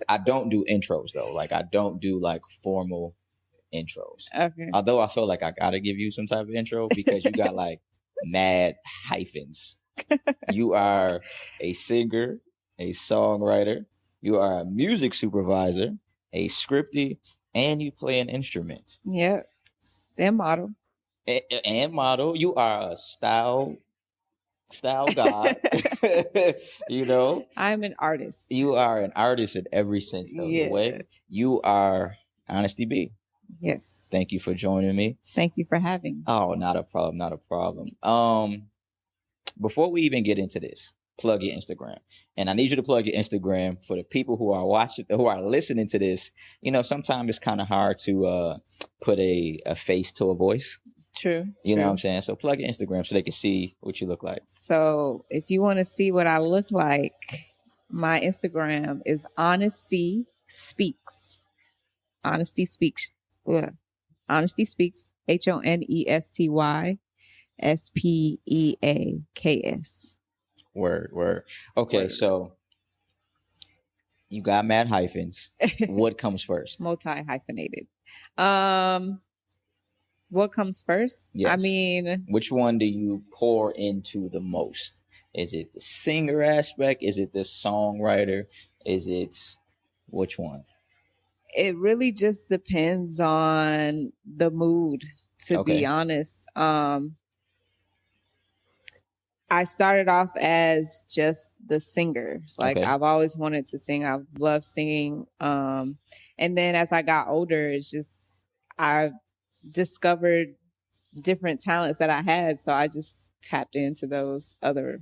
I don't do intros though. Like I don't do like formal intros. Okay. Although I feel like I gotta give you some type of intro because you got like mad hyphens. You are a singer, a songwriter, you are a music supervisor, a scripty, and you play an instrument. Yep. And model. And model. You are a style god. You know? I'm an artist. You are an artist in every sense of the way. You are Honesty B. Yes. Thank you for joining me. Thank you for having me. Oh, not a problem. Not a problem. Before we even get into this, plug your Instagram. And I need you to plug your Instagram for the people who are listening to this. You know, sometimes it's kind of hard to put a face to a voice. True. You know what I'm saying? So plug your Instagram so they can see what you look like. So if you want to see what I look like, my Instagram is Honesty Speaks. Honesty Speaks. Honesty Speaks. HONESTY SPEAKS. Word. Okay, word. So you got mad hyphens. What comes first? Multi-hyphenated. What comes first? Yes. I mean, which one do you pour into the most? Is it the singer aspect? Is it the songwriter? Is it which one? It really just depends on the mood, to be honest. I started off as just the singer. Like I've always wanted to sing. I love singing. And then as I got older, it's just I discovered different talents that I had. So I just tapped into those other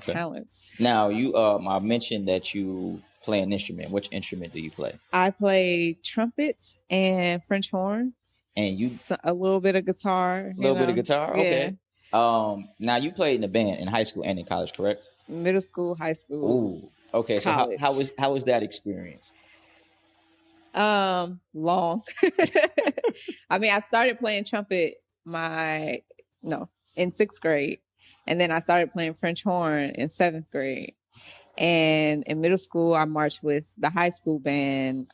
talents. Now you I mentioned that you play an instrument. Which instrument do you play? I play trumpet and French horn. And you a little bit of guitar. A little bit of guitar? Yeah. Okay. Now you played in a band in high school and in college, correct? Middle school, high school. Ooh. Okay. College. So how was that experience? Long. I mean, I started playing trumpet in 6th grade. And then I started playing French horn in 7th grade. And in middle school, I marched with the high school band,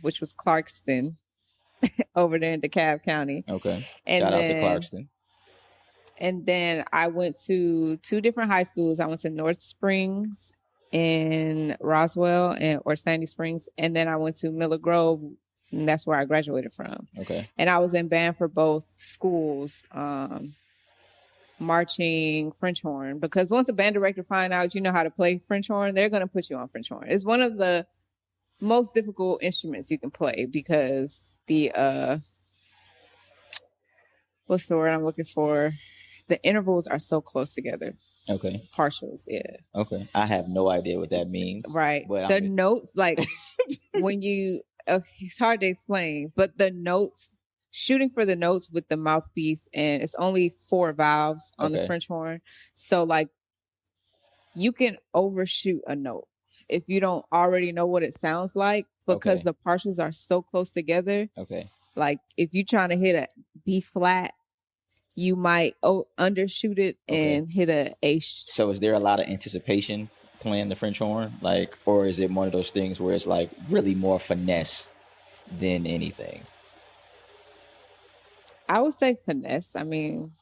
which was Clarkston over there in DeKalb County. Okay. Shout out to Clarkston. And then I went to 2 different high schools. I went to North Springs in Roswell or Sandy Springs. And then I went to Miller Grove, and that's where I graduated from. Okay. And I was in band for both schools, marching French horn, because once a band director finds out you know how to play French horn, they're going to put you on French horn. It's one of the most difficult instruments you can play because the, what's the word I'm looking for? The intervals are so close together. Okay. Partials, yeah. Okay. I have no idea what that means. Right. But the notes, like when you, it's hard to explain, but the notes, shooting for the notes with the mouthpiece, and it's only 4 valves on the French horn. So like you can overshoot a note if you don't already know what it sounds like, because the partials are so close together. Okay. Like if you're trying to hit a B flat, you might undershoot it and hit a A. So is there a lot of anticipation playing the French horn? Like, or is it one of those things where it's like really more finesse than anything? I would say finesse. I mean,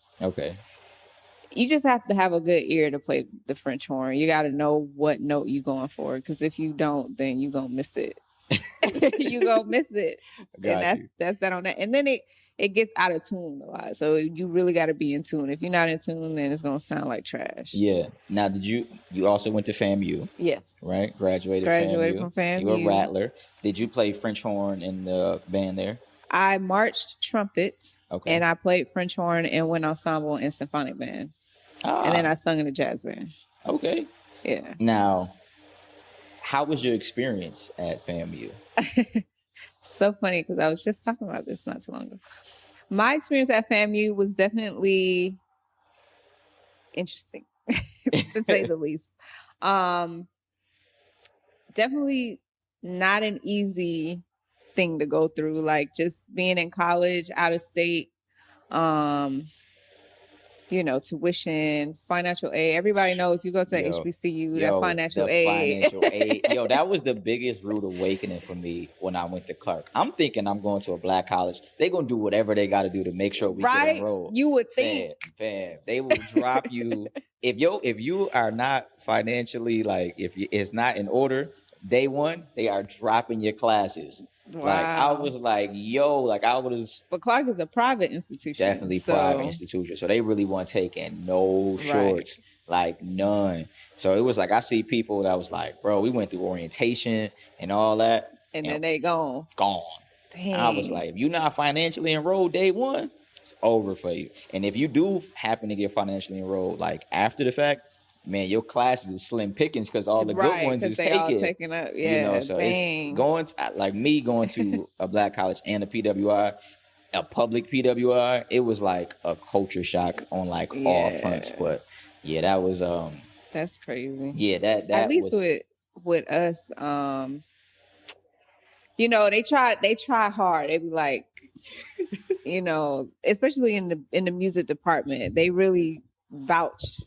you just have to have a good ear to play the French horn. You got to know what note you're going for, because if you don't, then you're going to miss it. You go miss it. And that's that on that. And then it gets out of tune a lot. So you really got to be in tune. If you're not in tune, then it's going to sound like trash. Yeah. Now, you also went to FAMU? Yes. Right? Graduated from FAMU. You were a rattler. Did you play French horn in the band there? I marched trumpet. And I played French horn and went ensemble and symphonic band. And then I sung in a jazz band. Okay. Yeah. Now, how was your experience at FAMU? So funny, because I was just talking about this not too long ago. My experience at FAMU was definitely interesting, to say the least. Definitely not an easy thing to go through. Like just being in college, out of state. tuition, financial aid. Everybody know if you go to HBCU, that financial aid. That was the biggest rude awakening for me when I went to Clark. I'm thinking I'm going to a black college. They're going to do whatever they got to do to make sure we get enrolled. You would think. Fam, they will drop you. If you are not financially, like, it's not in order, day one, they are dropping your classes. Wow. Like, I was like, But Clark is a private institution. Definitely private institution. So they really weren't taking no shorts. Like, none. So it was like, I see people that was like, bro, we went through orientation and all that. And then they gone. Dang. I was like, if you're not financially enrolled day one, it's over for you. And if you do happen to get financially enrolled, like, after the fact, man, your classes is slim pickings because all the good ones is taken up. Yeah, so dang. It's going to a black college and a PWI, a public PWI. It was like a culture shock on like all fronts. But yeah, that was that's crazy. Yeah, that at least with us, they try hard. They be like, especially in the music department, they really vouch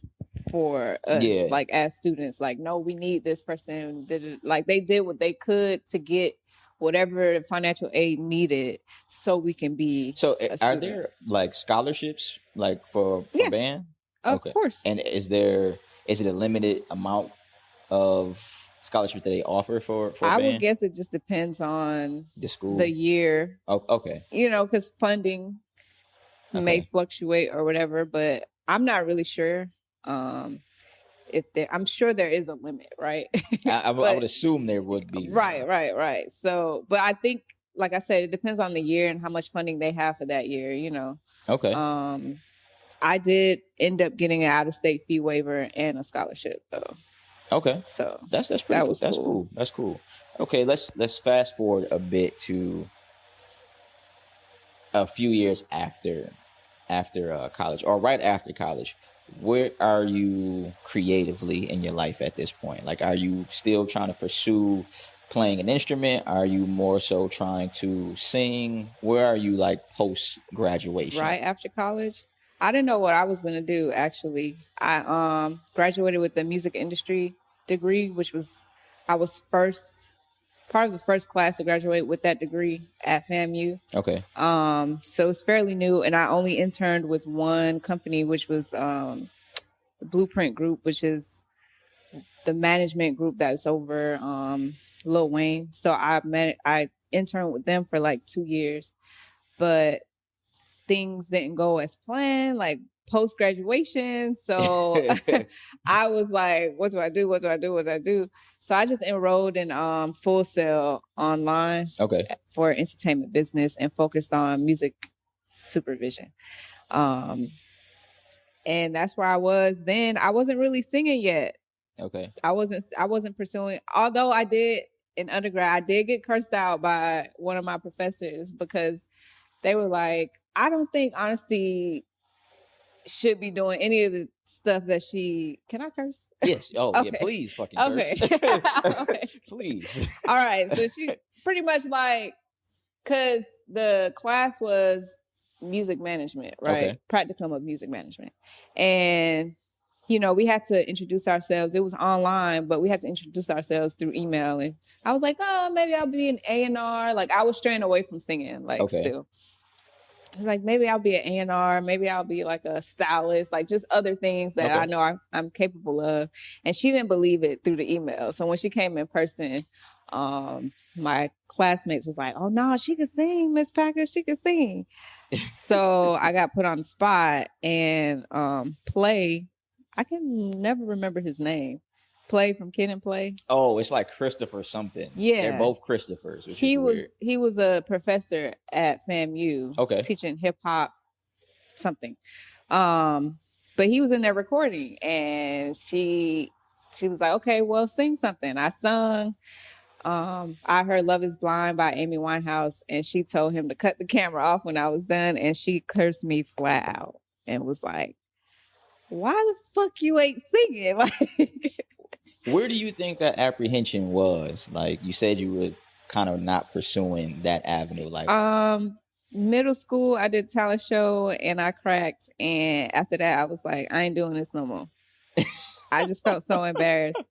for us, like, as students, like, no, we need this person. Like, they did what they could to get whatever financial aid needed so we can be. So are there like scholarships like for band? Of course. And is it a limited amount of scholarships that they offer for I band? would guess it just depends on the school, the year. Oh, okay. Because funding may fluctuate or whatever, but I'm not really sure. I'm sure there is a limit, right? I would assume there would be. Right. So, but I think, like I said, it depends on the year and how much funding they have for that year, Okay. I did end up getting an out-of-state fee waiver and a scholarship, though. Okay. So that's pretty cool. That's cool. That's cool. Okay, let's fast forward a bit to a few years after college, or right after college. Where are you creatively in your life at this point? Like, are you still trying to pursue playing an instrument? Are you more so trying to sing? Where are you, like, post graduation? Right after college, I didn't know what I was going to do. Actually, I graduated with a music industry degree, I was part of the first class to graduate with that degree at FAMU. Okay. So it's fairly new, and I only interned with one company, which was the Blueprint Group, which is the management group that's over Lil Wayne. So I interned with them for like 2 years, but things didn't go as planned, like post graduation. So I was like, what do I do? So I just enrolled in Full Sail online for entertainment business and focused on music supervision. And that's where I was then. I wasn't really singing yet. Okay. I wasn't pursuing, although I did in undergrad, I did get cursed out by one of my professors because they were like, I don't think Honesty should be doing any of the stuff that she... Can I curse? Yes. Oh, okay. Yeah, please fucking curse. Okay. Please. All right. So she pretty much like... Because the class was music management, right? Practicum of music management. And, we had to introduce ourselves. It was online, but we had to introduce ourselves through email. And I was like, oh, maybe I'll be an A&R. Like, I was straying away from singing, still. I was like, maybe I'll be an A&R, maybe I'll be like a stylist, like just other things that I know I'm capable of. And she didn't believe it through the email. So when she came in person, my classmates was like, oh no, she could sing, Miss Packer, she could sing. So I got put on the spot and Play, I can never remember his name. Play from Kid and Play. Oh, it's like Christopher something. Yeah. They're both Christophers. He was a professor at FAMU. Teaching hip hop something. But he was in there recording and she was like, okay, well, sing something. I sung. I heard Love is Blind by Amy Winehouse, and she told him to cut the camera off when I was done, and she cursed me flat out and was like, why the fuck you ain't singing? Like, where do you think that apprehension was? Like, you said you were kind of not pursuing that avenue. Like, middle school, I did a talent show and I cracked. And after that, I was like, I ain't doing this no more. I just felt so embarrassed.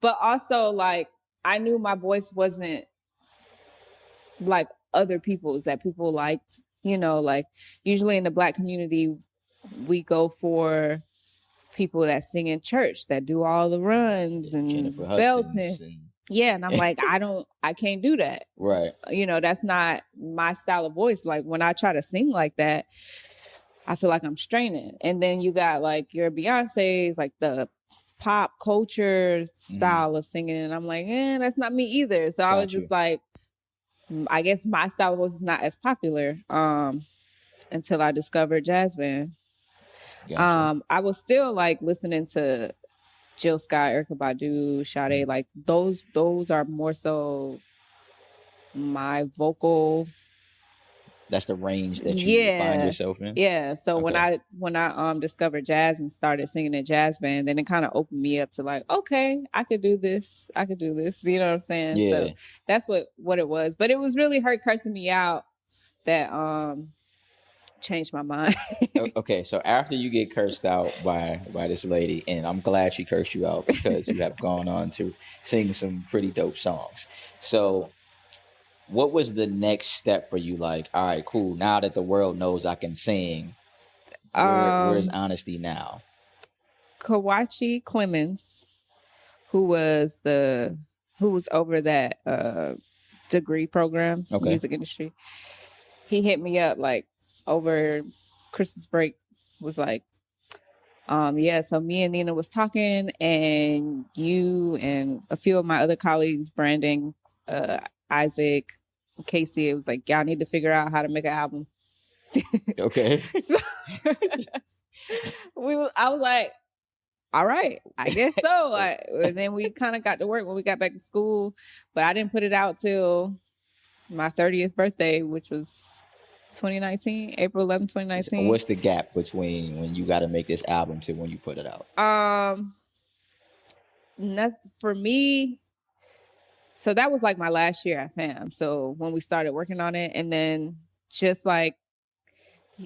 But also, like, I knew my voice wasn't like other people's that people liked. You know, like, usually in the Black community, we go for people that sing in church, that do all the runs and belting. Yeah, and I'm like, I can't do that. Right. You know, that's not my style of voice. Like, when I try to sing like that, I feel like I'm straining. And then you got like your Beyonce's, like the pop culture style of singing, and I'm like, that's not me either. So I was just like, I guess my style of voice is not as popular until I discovered jazz band. Gotcha. I was still like listening to Jill Scott, Erykah Badu, Sade, like those are more so my vocal. That's the range that you find yourself in. Yeah. So when I discovered jazz and started singing in jazz band, then it kind of opened me up to like, okay, I could do this. You know what I'm saying? Yeah. So that's what it was. But it was really her cursing me out that changed my mind. Okay, so after you get cursed out by this lady, and I'm glad she cursed you out because you have gone on to sing some pretty dope songs. So what was the next step for you? Like, all right, cool. Now that the world knows I can sing, where's Honesty now? Kawachi Clemens, who was over that degree program, music industry, he hit me up like over Christmas break, was like, so me and Nina was talking, and you and a few of my other colleagues, Brandon, Isaac, Casey, it was like, y'all need to figure out how to make an album. Okay. So I was like, all right, I guess so. And then we kind of got to work when we got back to school, but I didn't put it out till my 30th birthday, which was 2019, April 11, 2019. What's the gap between when you got to make this album to when you put it out? For me, so that was like my last year at FAM. So when we started working on it, and then just like,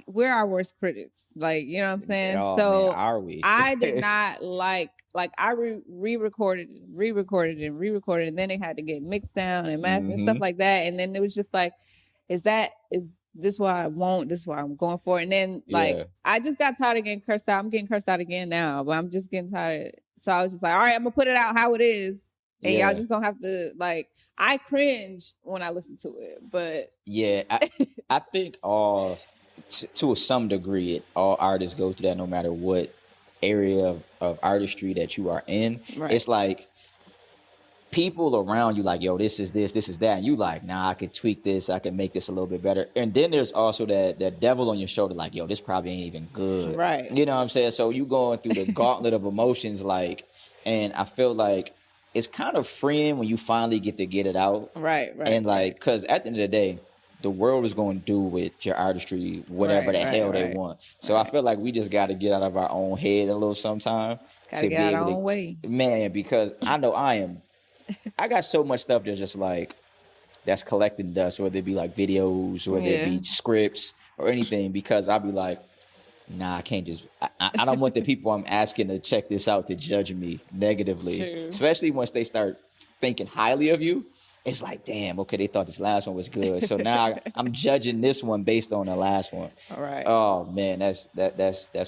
we're our worst critics. Like, you know what I'm saying? Oh, so man, are we? I did not like I re-recorded, and then it had to get mixed down and mastered and stuff like that. And then it was just like, is this what I want? This is what I'm going for? And then I just got tired of getting cursed out. I'm getting cursed out again now, but I'm just getting tired. So I was just like, all right, I'm gonna put it out how it is. And y'all just gonna have to, like, I cringe when I listen to it, but I think to some degree, all artists go through that, no matter what area of artistry that you are in. Right. It's like people around you like, yo, this is this is that, and you like, nah, I could tweak this, I can make this a little bit better. And then there's also that devil on your shoulder, like, yo, this probably ain't even good. Right. You know what I'm saying? So you going through the gauntlet of emotions, like, and I feel like it's kind of freeing when you finally get it out. Right. And like, because at the end of the day, the world is going to do with your artistry whatever the hell they want. So I feel like we just got to get out of our own head a little sometime. Got to get out our own way. Man, because I know I got so much stuff that's just like, that's collecting dust, whether it be like videos, whether it be scripts or anything, because I'll be like, nah, I can't just, I don't want the people I'm asking to check this out to judge me negatively. True. Especially once they start thinking highly of you. It's like, damn, okay, they thought this last one was good. So now I'm judging this one based on the last one. All right. Oh man, that's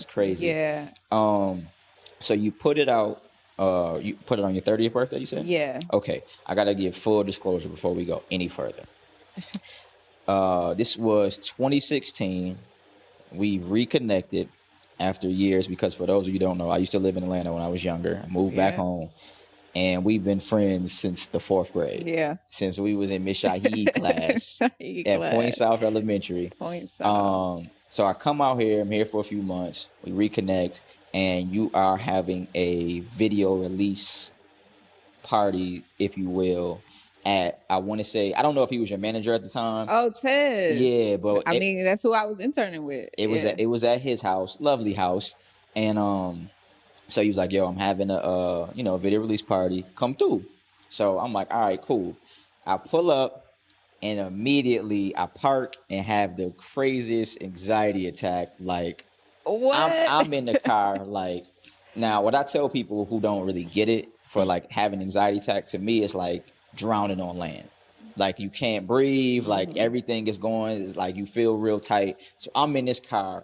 crazy. Yeah. So you put it out, you put it on your 30th birthday, you said? Yeah. Okay. I gotta give full disclosure before we go any further. This was 2016. We reconnected after years because, for those of you who don't know, I used to live in Atlanta when I was younger. I moved back home. And we've been friends since the 4th grade. Yeah. Since we was in Miss Shaheed class at Point South Elementary. Point South. So I come out here. I'm here for a few months. We reconnect. And you are having a video release party, if you will, at, I want to say, I don't know if he was your manager at the time. Oh, Ted. Yeah, but I mean, that's who I was interning with. It was at his house, lovely house. And so he was like, yo, I'm having a video release party. Come through. So I'm like, all right, cool. I pull up. and immediately I park and have the craziest anxiety attack. Like, what? I'm in the car. Like, now what I tell people who don't really get it for like having anxiety attack, to me, it's like drowning on land. Like, you can't breathe. Like, everything is going. It's like you feel real tight. So I'm in this car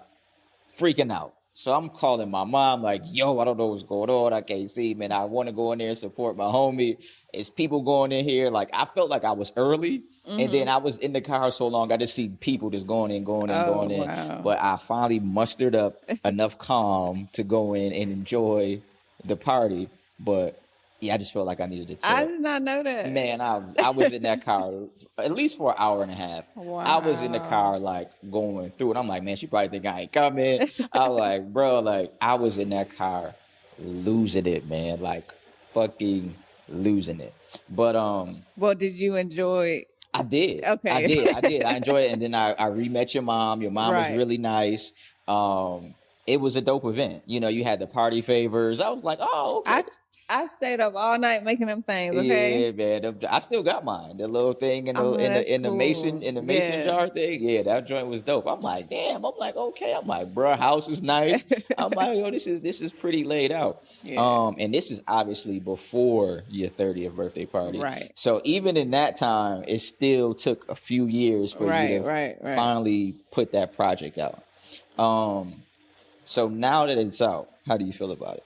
freaking out. So I'm calling my mom like, yo, I don't know what's going on. I can't see, man. I want to go in there and support my homie. It's people going in here. Like, I felt like I was early. And then I was in the car so long, I just see people just going in. Wow. But I finally mustered up enough calm to go in and enjoy the party. But yeah, I just felt like I needed to tip. I did not know that. Man, I was in that car at least for an hour and a half. Wow. I was in the car like going through it. I'm like, man, she probably think I ain't coming. I was like, bro, like I was in that car losing it, man, like fucking losing it. But well, did you enjoy? I did. Okay. I did. I enjoyed it. And then I re-met your mom. Your mom was really nice. It was a dope event. You know, you had the party favors. I was like, oh, okay. I stayed up all night making them things. Okay. Yeah, man. I still got mine. The little thing in the cool. mason jar thing. Yeah, that joint was dope. I'm like, damn. I'm like, okay. I'm like, bro, house is nice. I'm like, yo, this is pretty laid out. Yeah. And this is obviously before your 30th birthday party. Right. So even in that time, it still took a few years for you to finally put that project out. So now that it's out, how do you feel about it?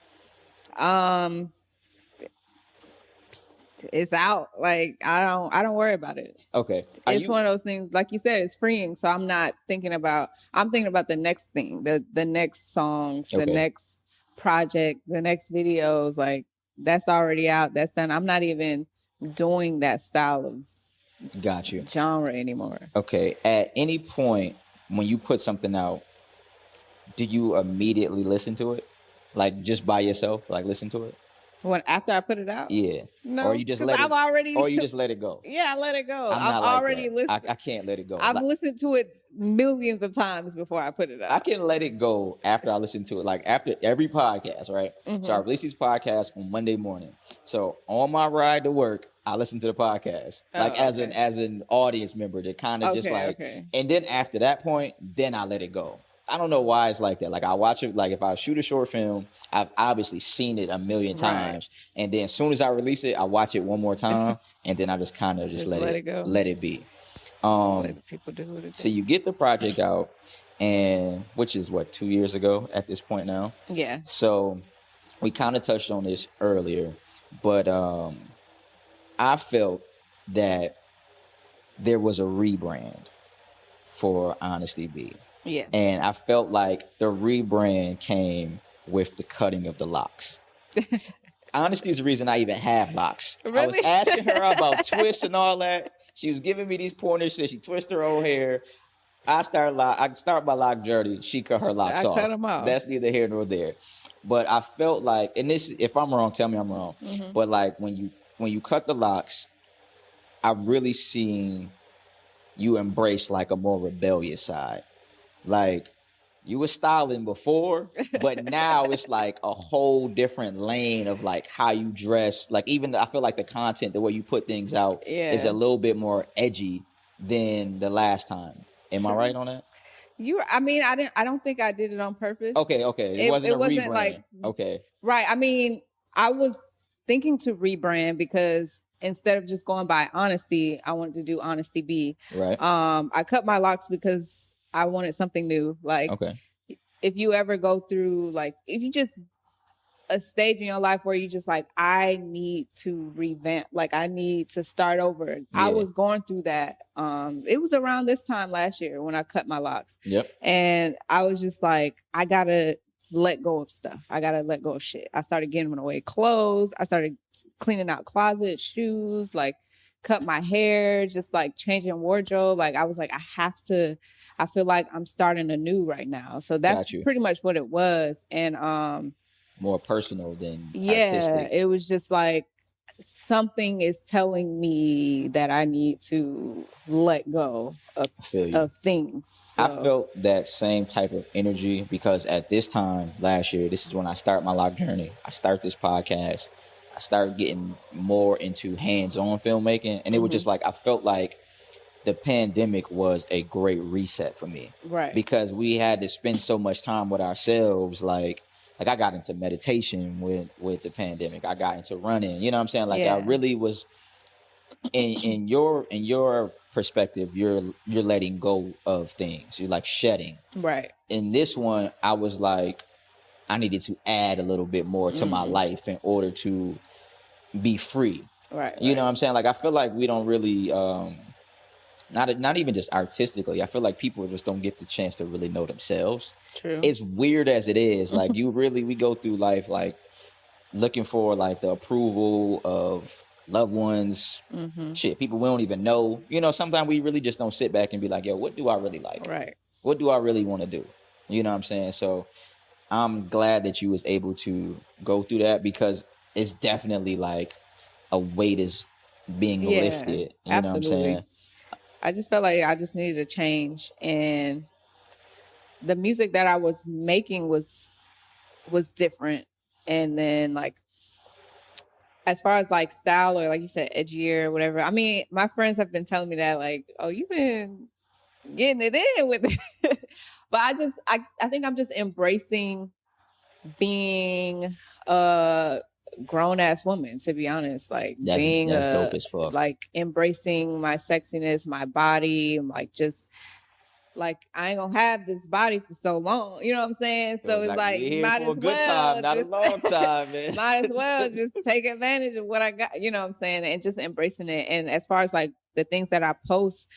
It's out. Like I don't worry about it. Okay. It's one of those things, like you said, it's freeing. So I'm thinking about the next thing, the next songs, the next project, the next videos. Like that's already out. That's done. I'm not even doing that style of genre anymore. Okay. At any point when you put something out, do you immediately listen to it? Like just by yourself, like listen to it? When after I put it out? Yeah. No, or you just let or you just let it go. Yeah, I let it go. I've already listened. I can't let it go. I've listened to it millions of times before I put it out. I can let it go after I listen to it. Like after every podcast, right? So I release these podcasts on Monday morning. So on my ride to work, I listen to the podcast. Like as an audience member to kind of just like and then after that point, then I let it go. I don't know why it's like that. Like I watch it, like if I shoot a short film, I've obviously seen it a million times. And then as soon as I release it, I watch it one more time. And then I just kind of just let it go. Let it be. Let people do what it so you get the project out, and which is what, 2 years ago at this point now? Yeah. So we kind of touched on this earlier, but I felt that there was a rebrand for Honesty B. Yeah. And I felt like the rebrand came with the cutting of the locks. Honesty is the reason I even have locks. Really? I was asking her about twists and all that. She was giving me these pointers. She twists her own hair. I start my lock journey. She cut her locks off. I cut them off. That's neither here nor there. But I felt like, and this, if I'm wrong, tell me I'm wrong. But like when you cut the locks, I've really seen you embrace like a more rebellious side. Like you were styling before, but now it's like a whole different lane of like how you dress. Like even I feel like the content, the way you put things out is a little bit more edgy than the last time. Am I right on that? I don't think I did it on purpose. Okay. It wasn't a rebrand. Like, okay. Right. I mean, I was thinking to rebrand because instead of just going by Honesty, I wanted to do Honesty B. Right. I cut my locks because I wanted something new. Like, if you ever go through, like, if you just a stage in your life where you just like, I need to revamp, like, I need to start over. Yeah. I was going through that. It was around this time last year when I cut my locks. Yep. And I was just like, I gotta let go of stuff. I gotta let go of shit. I started giving away clothes. I started cleaning out closets, shoes, like, cut my hair, just like changing wardrobe. Like I was like, I feel like I'm starting anew right now. So that's pretty much what it was. And more personal than artistic. It was just like something is telling me that I need to let go of things. So. I felt that same type of energy because at this time last year, this is when I start my lock journey. I start this podcast. I started getting more into hands-on filmmaking. And it was just like, I felt like the pandemic was a great reset for me. Right. Because we had to spend so much time with ourselves. Like I got into meditation with the pandemic. I got into running. You know what I'm saying? Like I really was in your perspective, you're letting go of things. You're like shedding. Right. In this one, I was like, I needed to add a little bit more to my life in order to be free. Right. You know what I'm saying? Like I feel like we don't really not even just artistically. I feel like people just don't get the chance to really know themselves. True. It's weird as it is. Like we go through life like looking for like the approval of loved ones, shit, people we don't even know. You know, sometimes we really just don't sit back and be like, yo, what do I really like? Right. What do I really want to do? You know what I'm saying? So I'm glad that you was able to go through that, because it's definitely like a weight is being lifted. You know what I'm saying? I just felt like I just needed a change, and the music that I was making was different. And then like, as far as like style, or like you said, edgier or whatever. I mean, my friends have been telling me that, like, oh, you've been getting it in with it. But I think I'm just embracing being a grown ass woman, to be honest. Like that's dope as fuck. Like embracing my sexiness, my body, like just like I ain't gonna have this body for so long. You know what I'm saying? So it's like might as well, not a long time, man. Might as well just take advantage of what I got. You know what I'm saying? And just embracing it. And as far as like the things that I post,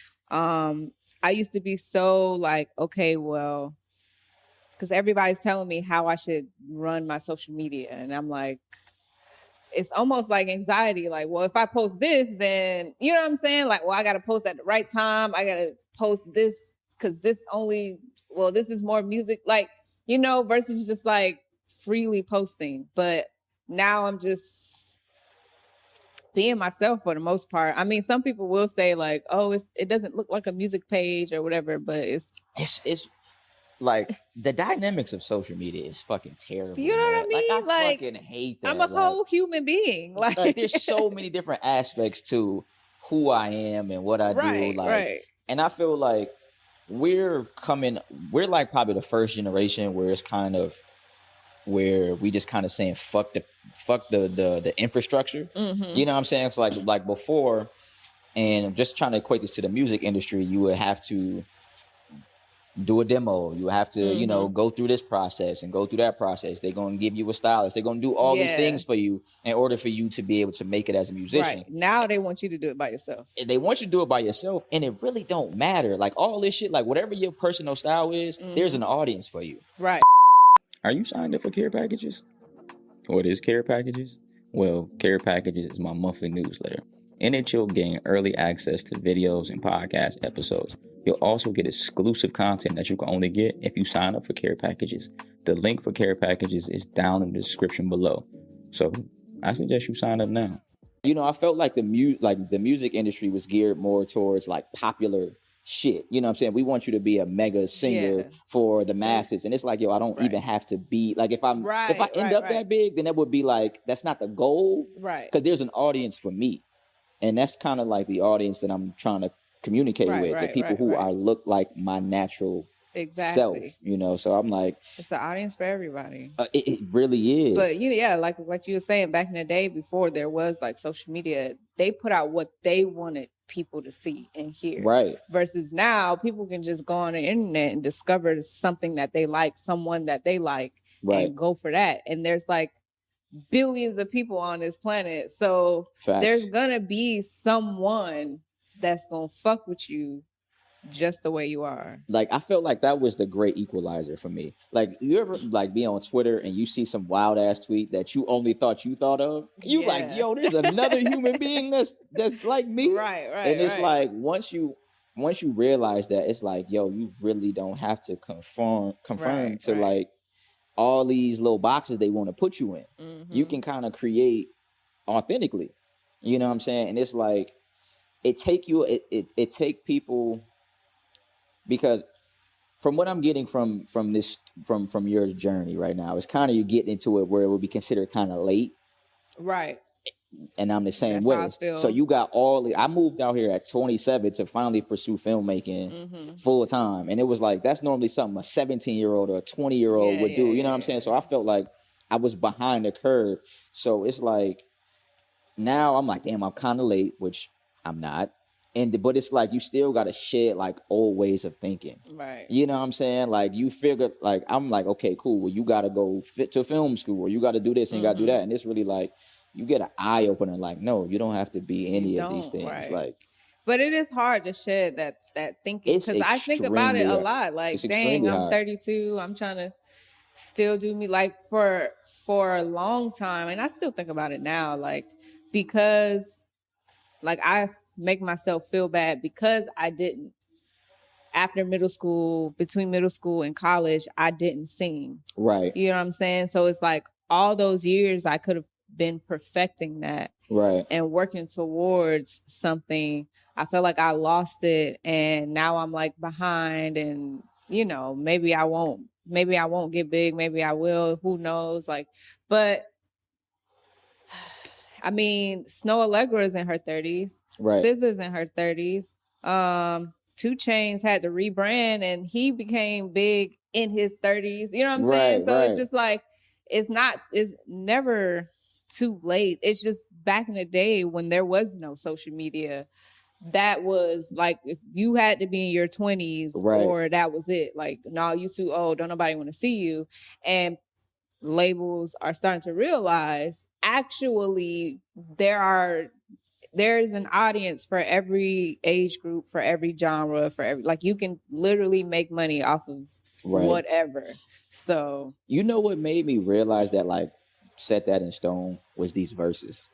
I used to be so like, okay, well, because everybody's telling me how I should run my social media, and I'm like, it's almost like anxiety. Like, well, if I post this, then you know what I'm saying? Like, well, I got to post at the right time. I got to post this because this is more music, like, you know, versus just like freely posting. But now I'm just being myself for the most part. I mean, some people will say like, oh, it doesn't look like a music page or whatever, but it's like the dynamics of social media is fucking terrible. You know what I mean? Like I fucking hate that. I'm a whole human being. Like there's so many different aspects to who I am and what I do. Like, and I feel like we're like probably the first generation where it's kind of where we just kind of saying fuck the infrastructure. You know what I'm saying? It's like before, and I'm just trying to equate this to the music industry. You would have to do a demo. You have to, you know, go through this process and go through that process. They're going to give you a stylist. They're going to do all these things for you in order for you to be able to make it as a musician. Right. Now they want you to do it by yourself. They want you to do it by yourself, and it really don't matter. Like all this shit, like whatever your personal style is, there's an audience for you. Right. Are you signed up for Care Packages? What is Care Packages? Well, Care Packages is my monthly newsletter. In it, you'll gain early access to videos and podcast episodes. You'll also get exclusive content that you can only get if you sign up for Care Packages. The link for Care Packages is down in the description below. So I suggest you sign up now. You know, I felt like the music industry was geared more towards like popular shit. You know what I'm saying? We want you to be a mega singer for the masses. And it's like, yo, I don't even have to be like, if I end up that big, then that would be like, that's not the goal. Right. Because there's an audience for me. And that's kind of like the audience that I'm trying to communicate with, the people who look like my natural self, you know. So I'm like, it's an audience for everybody. It really is. But like you were saying, back in the day before there was like social media, they put out what they wanted people to see and hear. Right. Versus now, people can just go on the internet and discover something that they like, someone that they like, and go for that. And there's like billions of people on this planet, so there's gonna be someone that's gonna fuck with you just the way you are. Like I felt like that was the great equalizer for me. Like you ever like be on Twitter and you see some wild ass tweet that you only thought you thought of, you like, yo, there's another human being that's like me. Right. And it's like once you realize that, it's like, yo, you really don't have to conform to like all these little boxes they want to put you in. You can kind of create authentically. You know what I'm saying? And it's like it take people, because from what I'm getting from your journey right now, it's kind of you get into it where it would be considered kind of late. Right. And I'm the same way. So you got I moved out here at 27 to finally pursue filmmaking full time. And it was like, that's normally something a 17-year-old or a 20-year-old would do. You know what I'm saying? So I felt like I was behind the curve. So it's like, now I'm like, damn, I'm kind of late, which I'm not. But it's like, you still got to shed like old ways of thinking. Right. You know what I'm saying? Like, you figure, like, I'm like, okay, cool. Well, you got to go fit to film school, or you got to do this and you got to do that. And it's really like, you get an eye opener. Like, no, you don't have to be any of these things. Right. Like, but it is hard to shed that thinking, because I think about it a lot. Like, dang, I'm 32. I'm trying to still do me, like, for a long time, and I still think about it now. Like, because, like, I make myself feel bad because I didn't, after middle school, between middle school and college, I didn't sing. Right. You know what I'm saying? So it's like all those years I could have been perfecting that. Right. And working towards something. I felt like I lost it, and now I'm like behind, and, you know, maybe I won't get big. Maybe I will. Who knows? Like, but I mean, Snow Allegra's in her 30s. Right. SZA's in her 30s. 2 Chainz had to rebrand, and he became big in his 30s. You know what I'm saying? So it's just like, it's never too late. It's just back in the day when there was no social media, that was like, if you had to be in your 20s, or that was it. Like, no, you too old. Don't nobody want to see you. And labels are starting to realize, actually, there's an audience for every age group, for every genre, for every, like, you can literally make money off of whatever. So, you know what made me realize that, like, set that in stone was these verses.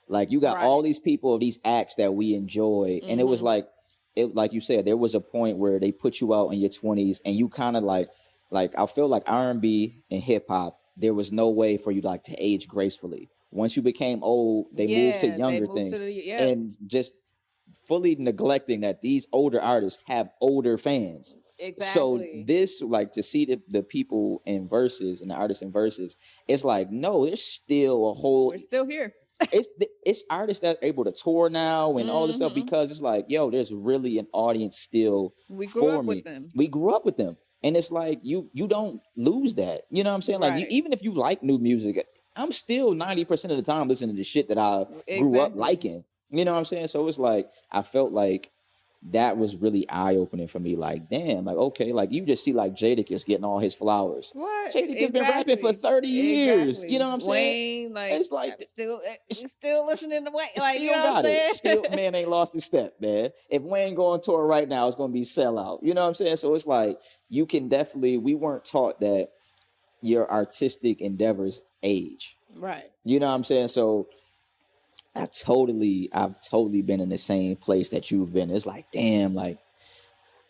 Like, you got all these people, these acts that we enjoy, and it was like, like you said, there was a point where they put you out in your 20s, and you kind of like I feel like R&B and hip hop, there was no way for you like to age gracefully. Once you became old, they moved to younger things, and just fully neglecting that these older artists have older fans. Exactly. So this, like, to see the people in verses and the artists in verses, it's like, no, there's still a whole. We're still here. it's artists that are able to tour now and all this stuff, because it's like, yo, there's really an audience still. We grew up with them. We grew up with them, and it's like you don't lose that. You know what I'm saying? Like, even if you like new music, I'm still 90% of the time listening to shit that I grew up liking. You know what I'm saying? So it's like, I felt like that was really eye-opening for me. Like, damn, like, okay, like, you just see like Jadakiss getting all his flowers. What? Jadakiss been rapping for 30 years. You know what I'm saying? Wayne, like, it's like still listening to Wayne. Like, still, you know got it. Still, man ain't lost his step, man. If Wayne go on tour right now, it's gonna be sellout. You know what I'm saying? So it's like, you can definitely, we weren't taught that your artistic endeavors age. Right. You know what I'm saying? So I've totally been in the same place that you've been. It's like, damn, like,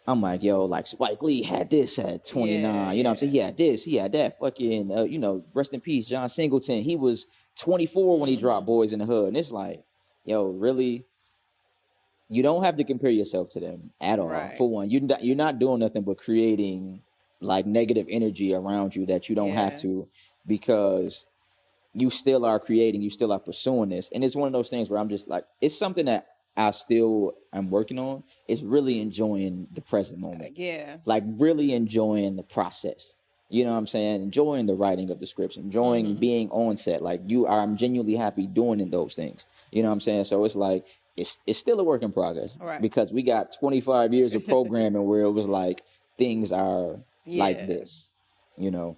I'm like, yo, like, Spike Lee had this at 29. You know what I'm saying? He had this, he had that. Fucking, you know, rest in peace, John Singleton. He was 24 when he dropped Boys in the Hood. And it's like, yo, really? You don't have to compare yourself to them at all. Right. For one, you're not doing nothing but creating, like, negative energy around you that you don't have to, because you still are creating, you still are pursuing this. And it's one of those things where I'm just like, it's something that I still am working on. It's really enjoying the present moment. Like, really enjoying the process. You know what I'm saying? Enjoying the writing of the scripts, enjoying being on set. Like, I'm genuinely happy doing those things. You know what I'm saying? So it's like, it's still a work in progress. Right. Because we got 25 years of programming where it was like, things are like this, you know?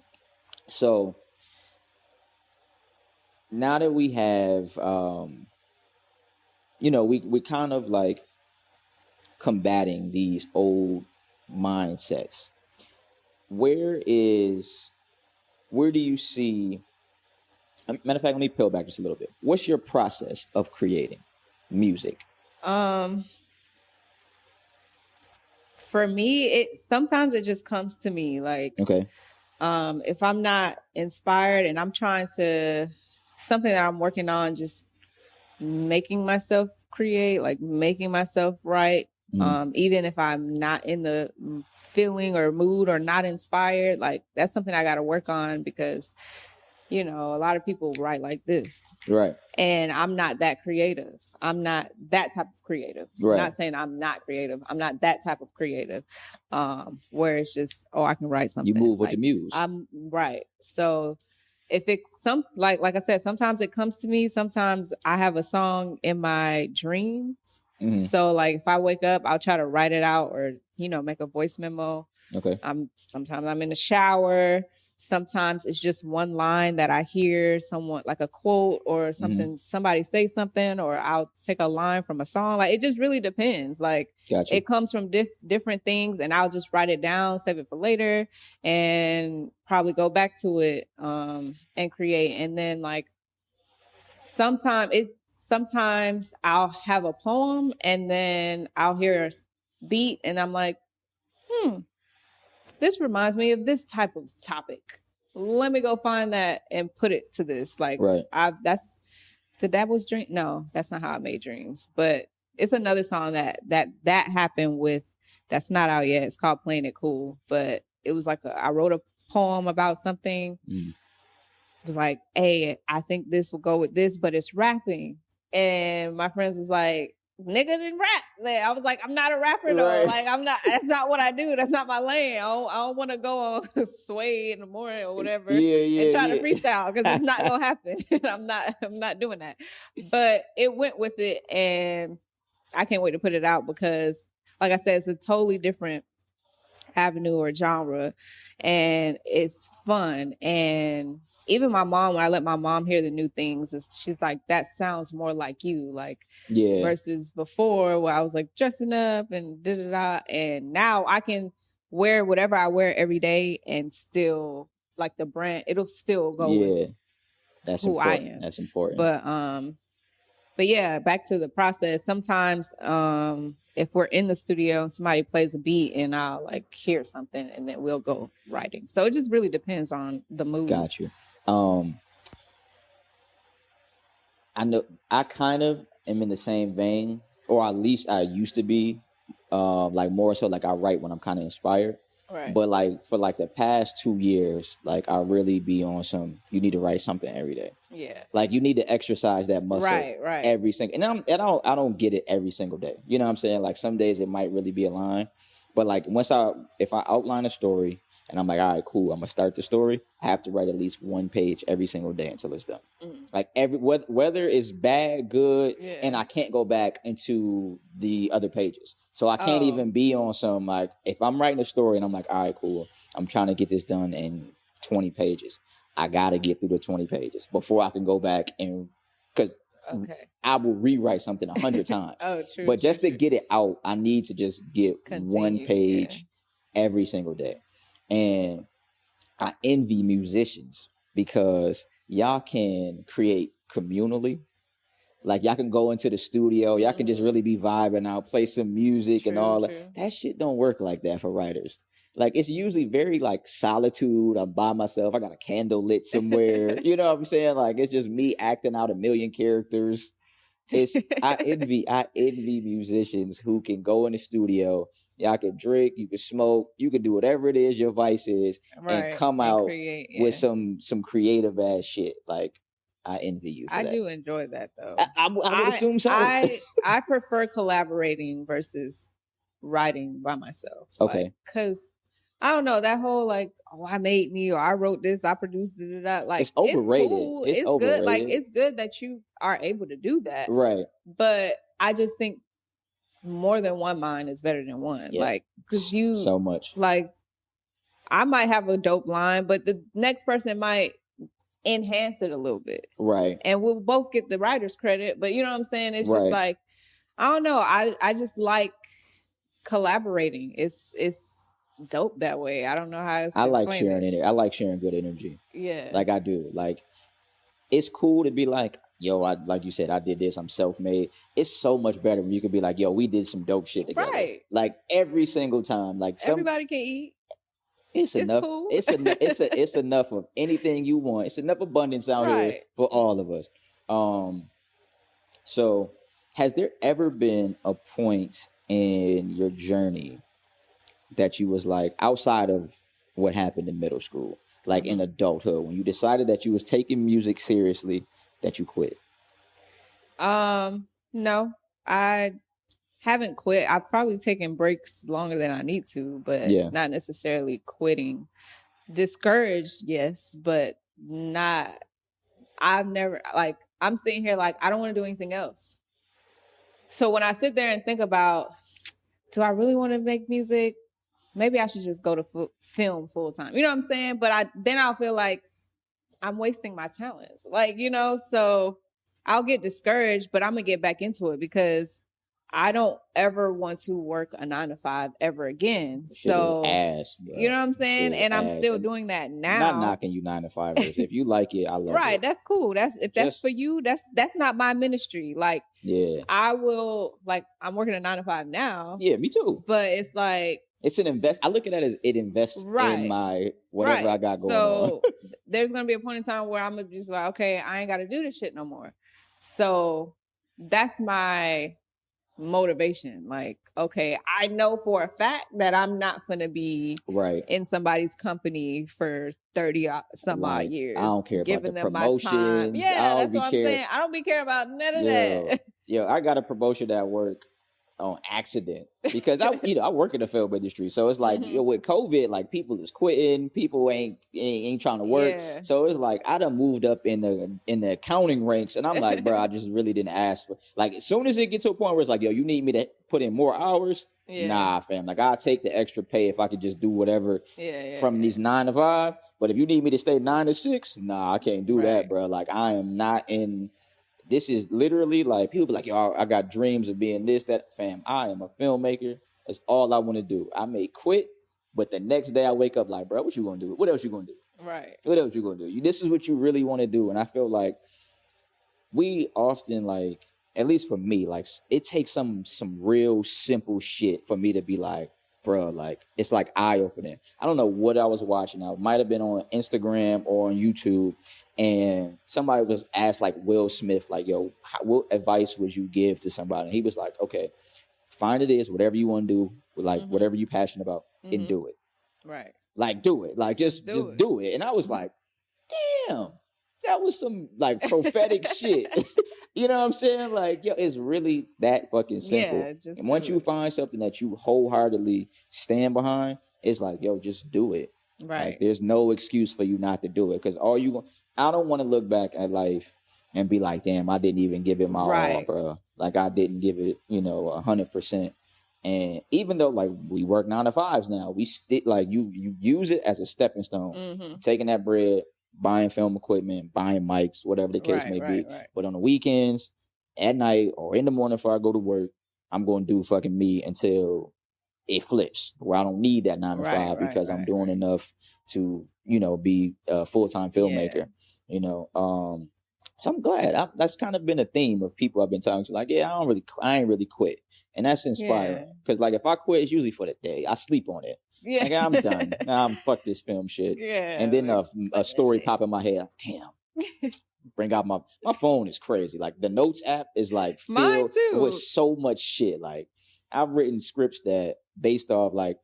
So now that we have, you know, we kind of like combating these old mindsets. Where do you see, matter of fact, let me peel back just a little bit. What's your process of creating music? For me, sometimes it just comes to me, like, okay. If I'm not inspired and I'm trying to, something that I'm working on, just making myself create, like making myself write, even if I'm not in the feeling or mood or not inspired, like, that's something I got to work on, because you know, a lot of people write like this. Right. And I'm not that creative. I'm not that type of creative. Right. I'm not saying I'm not creative. I'm not that type of creative. Where it's just, oh, I can write something. You move with the muse. I'm right. So if it like I said, sometimes it comes to me. Sometimes I have a song in my dreams. Mm-hmm. So like if I wake up, I'll try to write it out or, you know, make a voice memo. Okay. Sometimes I'm in the shower. Sometimes it's just one line that I hear someone, like a quote or something, somebody say something, or I'll take a line from a song. Like, it just really depends. Like, gotcha. It comes from different things, and I'll just write it down, save it for later, and probably go back to it and create. And then, like, sometimes I'll have a poem, and then I'll hear a beat, and I'm like, this reminds me of this type of topic. Let me go find that and put it to this. Like, right. That was Dream. No, that's not how I made Dreams. But it's another song that happened with, that's not out yet. It's called Playing It Cool. But it was like I wrote a poem about something. It was like, hey, I think this will go with this, but it's rapping. And my friends was like, nigga didn't rap. I was like, I'm not a rapper though. Right. Like, I'm not. That's not what I do. That's not my lane. I don't want to go on Sway in the morning or whatever and try to freestyle, because it's not gonna happen. I'm not doing that. But it went with it, and I can't wait to put it out because, like I said, it's a totally different avenue or genre, and it's fun. And even my mom, when I let my mom hear the new things, she's like, that sounds more like you, like, versus before where I was like dressing up and da-da-da. And now I can wear whatever I wear every day and still, like, the brand, it'll still go with that's who important. I am. That's important. But yeah, back to the process. Sometimes if we're in the studio and somebody plays a beat and I'll like hear something, and then we'll go writing. So it just really depends on the mood. Got you. I know I kind of am in the same vein, or at least I used to be, like more so like I write when I'm kind of inspired. Right. But like for like the past 2 years, like I really be on some, you need to write something every day. Yeah. Like you need to exercise that muscle right. every single, and I don't get it every single day. You know what I'm saying? Like some days it might really be a line, but like if I outline a story and I'm like, all right, cool, I'm gonna start the story, I have to write at least 1 page every single day until it's done. Like whether it's bad, good, and I can't go back into the other pages. So I can't even be on some, like, if I'm writing a story and I'm like, all right, cool, I'm trying to get this done in 20 pages. I got to get through the 20 pages before I can go back and, because I will rewrite something 100 times. True. But just to get it out, I need to just get 1 page every single day. And I envy musicians because y'all can create communally. Like y'all can go into the studio, y'all can just really be vibing out, play some music and all that. That shit don't work like that for writers. Like it's usually very like solitude. I'm by myself. I got a candle lit somewhere. You know what I'm saying? Like it's just me acting out 1,000,000 characters. I envy musicians who can go in the studio. Y'all can drink, you can smoke, you can do whatever it is your vice is, and come out with some creative ass shit. Like I envy you. I do enjoy that though. I would assume so. I prefer collaborating versus writing by myself. Okay. Because I don't know, that whole like, oh, I made me, or I wrote this, I produced it. Like it's overrated. It's cool. It's overrated. Good. Like it's good that you are able to do that. Right. But I just think more than one mind is better than one. Yeah. Like because you so much. Like I might have a dope line, but the next person might enhance it a little bit. Right. And we'll both get the writer's credit. But you know what I'm saying? It's just like, I don't know. I just like collaborating. It's dope that way. I don't know how else to like sharing it. I like sharing good energy. Yeah. Like I do. Like it's cool to be like, yo, like you said, I did this, I'm self-made. It's so much better when you can be like, yo, we did some dope shit together. Right. Like every single time. Like everybody can eat. It's enough. Cool. It's enough of anything you want. It's enough abundance out here for all of us. So has there ever been a point in your journey that you was like, outside of what happened in middle school, like in adulthood, when you decided that you was taking music seriously, that you quit? No, I haven't quit. I've probably taken breaks longer than I need to, but not necessarily quitting. Discouraged, yes, but not. I've never, like, I'm sitting here like, I don't want to do anything else. So when I sit there and think about, do I really want to make music? Maybe I should just go to film full time. You know what I'm saying? But then I'll feel like I'm wasting my talents. Like, you know, so I'll get discouraged, but I'm going to get back into it because I don't ever want to work a 9-to-5 ever again. So, you know what I'm saying? And I'm still doing that now. Not knocking you 9-to-5ers. If you like it, I love it. Right. That's cool. That's for you. That's not my ministry. Like, I will, like, I'm working a 9-to-5 now. Yeah, me too. But it's like, it's an invest. I look at it as it invests in my whatever I got going on. So there's gonna be a point in time where I'm gonna just like, okay, I ain't gotta do this shit no more. So that's my motivation. Like, okay, I know for a fact that I'm not gonna be in somebody's company for 30 some odd years. I don't care about the promotions. My time. Yeah, that's what I'm saying. I don't be care about none of that. Yo, I got a promotion at work on accident because I work in the film industry, so it's like with COVID, like people is quitting, people ain't trying to work, so it's like I done moved up in the accounting ranks, and I'm like, bro, I just really didn't ask for. Like as soon as it gets to a point where it's like, yo, you need me to put in more hours, nah, fam. Like I'll take the extra pay if I could just do whatever from these 9-to-5. But if you need me to stay 9 to 6, nah, I can't do that, bro. Like I am not in. This is literally like people be like, yo, I got dreams of being this, that. Fam, I am a filmmaker. That's all I want to do. I may quit, but the next day I wake up like, bro, what you gonna do? What else you gonna do? Right. What else you gonna do? This is what you really want to do. And I feel like we often, like, at least for me, like it takes some real simple shit for me to be like, bro, like it's like eye-opening. I don't know what I was watching. I might have been on Instagram or on YouTube, and somebody was asked like Will Smith, like, yo, what advice would you give to somebody? And he was like, okay, find it is whatever you want to do, like whatever you're passionate about, and do it. Right. Like do it. Like just do it. And I was like, damn, that was some like prophetic shit. You know what I'm saying? Like, yo, it's really that fucking simple. Yeah, and once you find something that you wholeheartedly stand behind, it's like, yo, just do it. Right. Like, there's no excuse for you not to do it. Because I don't want to look back at life and be like, damn, I didn't even give it my all, bro. Like, I didn't give it, 100%. And even though, like, we work 9-to-5s now, we still, like, you use it as a stepping stone. Taking that bread, buying film equipment, buying mics, whatever the case may be. Right. But on the weekends, at night, or in the morning before I go to work, I'm going to do fucking me until it flips, where I don't need that 9-to-5 because I'm doing enough to, be a full-time filmmaker, So I'm glad. That's kind of been a theme of people I've been talking to. Like, yeah, I ain't really quit. And that's inspiring. Because, like, if I quit, it's usually for the day. I sleep on it. Yeah. Like, I'm done. I'm fuck this film shit. Yeah. And then a story pop in my head. Like, damn. Bring out my phone is crazy. Like, the Notes app is, like, filled with so much shit. Like, I've written scripts that based off, like,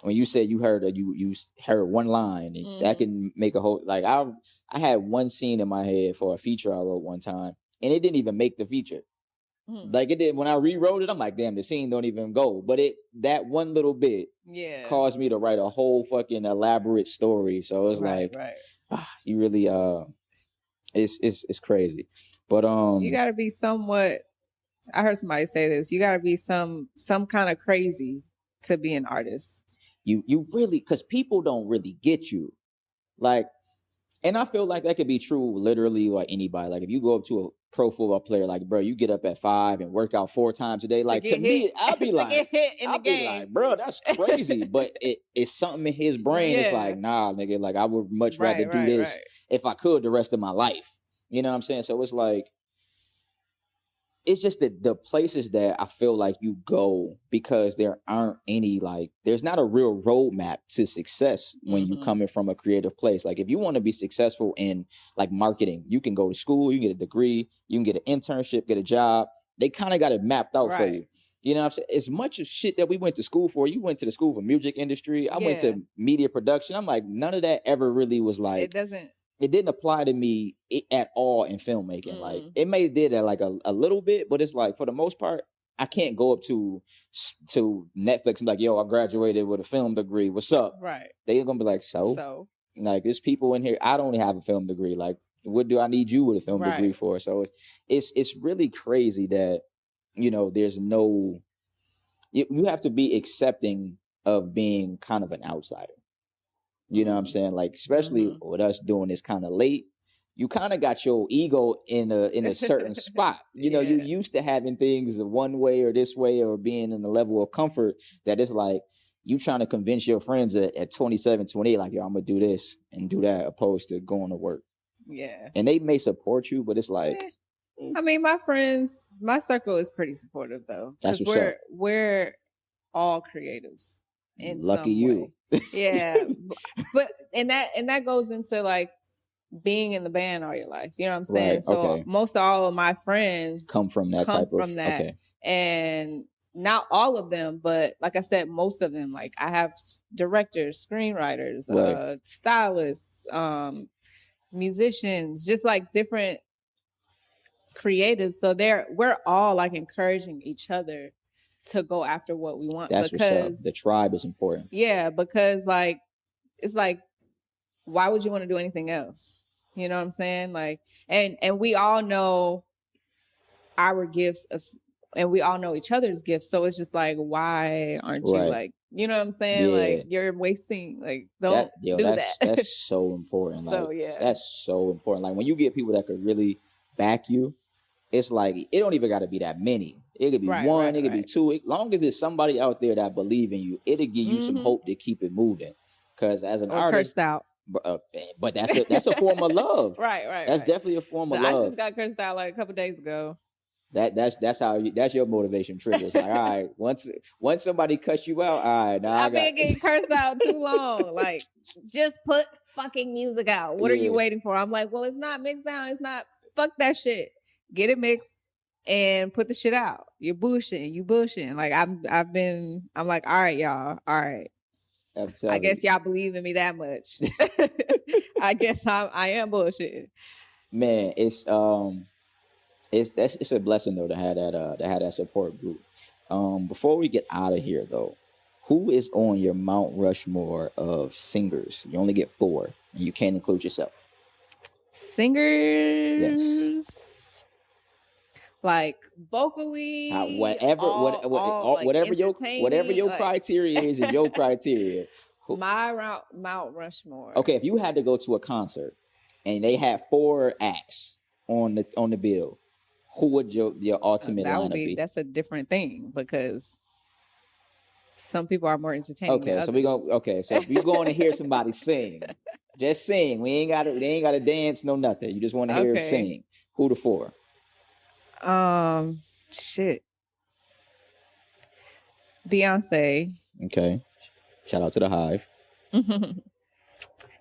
when you said you heard you heard one line, and that can make a whole, like, I had one scene in my head for a feature I wrote one time, and it didn't even make the feature. Like, it did. When I rewrote it, I'm like, damn, the scene don't even go. But that one little bit caused me to write a whole fucking elaborate story. So it's you really it's crazy. But you gotta be somewhat. I heard somebody say this. You gotta be some kind of crazy to be an artist. You really, because people don't really get you. Like, and I feel like that could be true literally like anybody. Like, if you go up to a pro football player, like, bro, you get up at 5 and work out 4 times a day. Like, to me, I'll be like, bro, that's crazy. But it's something in his brain. It's like, nah, nigga, like, I would much rather do this if I could the rest of my life. You know what I'm saying? So it's like, it's just the places that I feel like you go, because there aren't any, like, there's not a real roadmap to success when you coming from a creative place. Like, if you want to be successful in, like, marketing, you can go to school, you can get a degree, you can get an internship, get a job. They kind of got it mapped out for you. You know what I'm saying? As much of shit that we went to school for, you went to the school for music industry. I went to media production. I'm like, none of that ever really was like, it didn't apply to me at all in filmmaking. Like it may did at like a little bit, but it's like for the most part, I can't go up to Netflix and be like, yo, I graduated with a film degree. What's up? Right. They're gonna be like, so like there's people in here. I don't have a film degree. Like, what do I need you with a film degree for? So it's really crazy that, you know, there's no, you have to be accepting of being kind of an outsider. You know what I'm saying? Like, especially with us doing this kind of late, you kind of got your ego in a certain spot. You know, you used to having things one way or this way, or being in a level of comfort that it's like you trying to convince your friends at 27, 28, like, yo, I'm gonna do this and do that, opposed to going to work. Yeah. And they may support you, but it's like, I mean, my friends, my circle is pretty supportive though. That's what's we're all creatives in lucky some you. Way. Yeah. but and that goes into like being in the band all your life. You know what I'm saying? Right, so most all of my friends come from that. Okay. And not all of them, but like I said, most of them. Like I have directors, screenwriters, stylists, musicians, just like different creatives. So we're all like encouraging each other to go after what we want. That's because what's up. The tribe is important. Yeah, because like it's like, why would you want to do anything else? You know what I'm saying? Like, and we all know our gifts and we all know each other's gifts. So it's just like, why aren't you like, you know what I'm saying? Yeah. Like you're wasting, like, don't do that. That's so important. Like, so that's so important. Like when you get people that could really back you, it's like, it don't even got to be that many. It could be one, it could be two. As long as there's somebody out there that believe in you, it'll give you some hope to keep it moving. Because as an artist, cursed out. But that's a form of love. Right. That's definitely a form of love. I just got cursed out like a couple days ago. That's your motivation triggers. Like, all right, once somebody cuts you out, all right, now I've been getting cursed out too long. Like, just put fucking music out. What are you waiting for? I'm like, well, it's not mixed down. It's not. Fuck that shit. Get it mixed and put the shit out. You're bullshitting. You bullshitting. Like I'm like, all right, y'all. All right. I guess y'all believe in me that much. I guess I am bullshitting. Man, it's a blessing though to have that support group. Before we get out of here though, who is on your Mount Rushmore of singers? You only get 4, and you can't include yourself. Singers. Yes. Like vocally, whatever your criteria is your criteria. My Mount Rushmore. Okay, if you had to go to a concert and they had 4 acts on the bill, who would your ultimate lineup be? That's a different thing because some people are more entertaining. Okay, so if you're going to hear somebody sing, just sing. They ain't gotta dance, no nothing. You just want to hear them sing. Who the 4? Shit. Beyonce. Okay. Shout out to the Hive.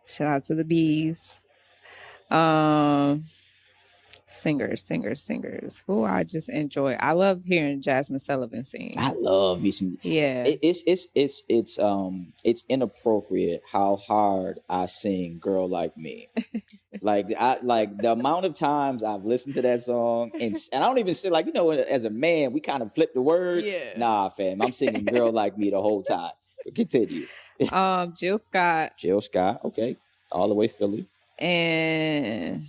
Shout out to the Bees. Singers. Who I just enjoy. I love hearing Jasmine Sullivan sing. I love me some. Yeah. It's inappropriate how hard I sing "Girl Like Me." like the amount of times I've listened to that song, and I don't even say, like, you know, as a man we kind of flip the words. Yeah. Nah, fam, I'm singing "Girl Like Me" the whole time. But continue. Jill Scott. Okay, all the way Philly. And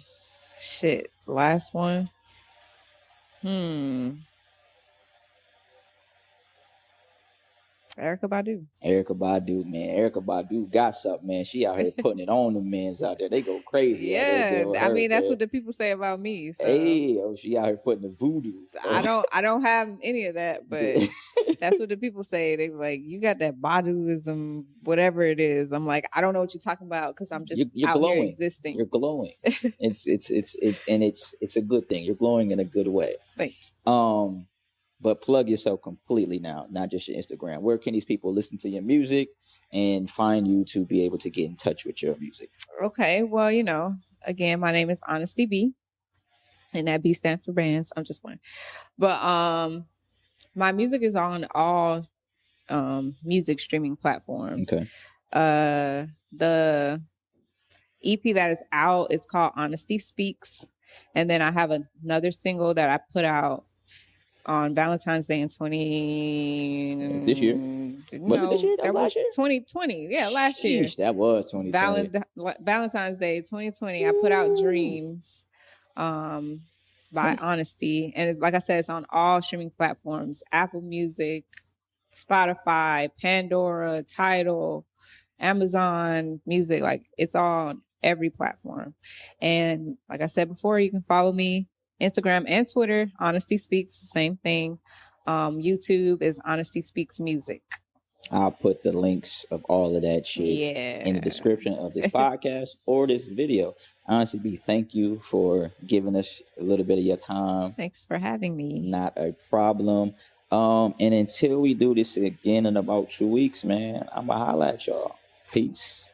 shit, last one. Erykah Badu, man. Erykah Badu got something, man. She out here putting it on the men's out there. They go crazy. Yeah, I mean, that's what the people say about me. So. Hey, she out here putting the voodoo. I don't have any of that, but that's what the people say. They like, you got that Baduism, whatever it is. I'm like, I don't know what you're talking about because I'm just you're out glowing. here existing. You're glowing. It's a good thing. You're glowing in a good way. Thanks. But plug yourself completely now, not just your Instagram. Where can these people listen to your music and find you to be able to get in touch with your music? Okay. Well, you know, again, my name is Honesty B, and that B stands for brands. I'm just playing. But My music is on all music streaming platforms. Okay. The EP that is out is called Honesty Speaks. And then I have another single that I put out on Valentine's Day in This year? Was it this year? That was last year? 2020. Yeah, last year. That was 2020. Valentine's Day 2020. I put out Dreams by Honesty. And it's, like I said, it's on all streaming platforms. Apple Music, Spotify, Pandora, Tidal, Amazon Music. Like, it's on every platform. And like I said before, you can follow me Instagram and Twitter. Honesty Speaks, same thing. YouTube is Honesty Speaks Music. I'll put the links of all of that shit in the description of this podcast or this video. Honesty B, thank you for giving us a little bit of your time. Thanks for having me. Not a problem. And until we do this again in about 2 weeks, man, I'm gonna holla at y'all. Peace.